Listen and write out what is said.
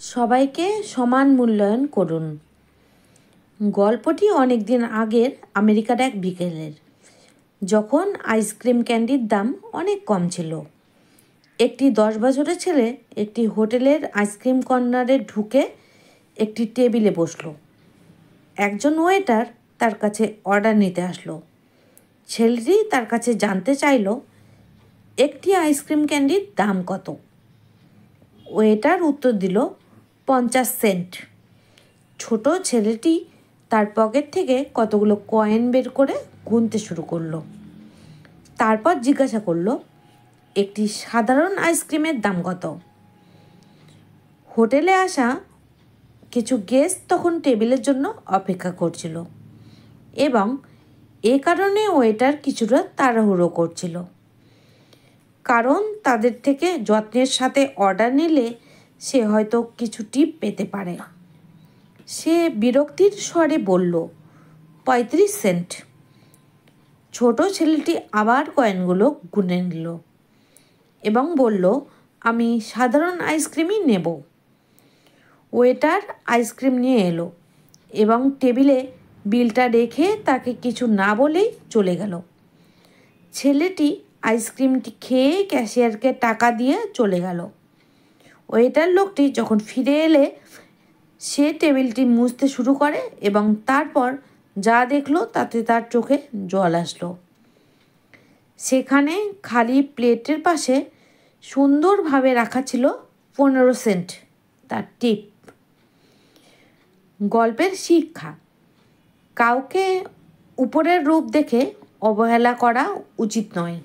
সবাইকে সমান মূল্যায়ন করুন। গল্পটি অনেক দিন আগের আমেরিকার এক বিকেলের, যখন আইসক্রিম ক্যান্ডির দাম অনেক কম ছিল। একটি 10 বছরের ছেলে একটি হোটেলের আইসক্রিম কর্নারে ঢুকে একটি টেবিলে বসলো। একজন ওয়েটার তার কাছে অর্ডার নিতে আসলো। ছেলেটি তার কাছে জানতে চাইল, একটি আইসক্রিম ক্যান্ডির দাম কত? ওয়েটার উত্তর দিল, 50 সেন্ট। ছোট ছেলেটি তার পকেট থেকে কতগুলো কয়েন বের করে গুনতে শুরু করলো। তারপর জিজ্ঞাসা করলো, একটি সাধারণ আইসক্রিমের দাম কত? হোটেলে আসা কিছু গেস্ট তখন টেবিলের জন্য অপেক্ষা করছিল এবং এ কারণে ওয়েটার কিছুটা তাড়াহুড়ো করছিল, কারণ তাদের থেকে যত্নের সাথে অর্ডার নিলে সে হয়তো কিছু টিপ পেতে পারে। সে বিরক্তির স্বরে বলল, 35 সেন্ট। ছোট ছেলেটি আবার কয়েনগুলো গুনে নিল এবং বলল, আমি সাধারণ আইসক্রিমই নেব। ওয়েটার আইসক্রিম নিয়ে এলো এবং টেবিলে বিলটা রেখে তাকে কিছু না বলেই চলে গেল। ছেলেটি আইসক্রিমটি খেয়ে ক্যাশিয়ারকে টাকা দিয়ে চলে গেল। ওয়েটার লোকটি যখন ফিরে এলে সে টেবিলটি মুছতে শুরু করে এবং তারপর যা দেখলো তাতে তার চোখে জল আসলো। সেখানে খালি প্লেটের পাশে সুন্দরভাবে রাখা ছিল 15 সেন্ট, তার টিপ। গল্পের শিক্ষা: কাউকে উপরের রূপ দেখে অবহেলা করা উচিত নয়।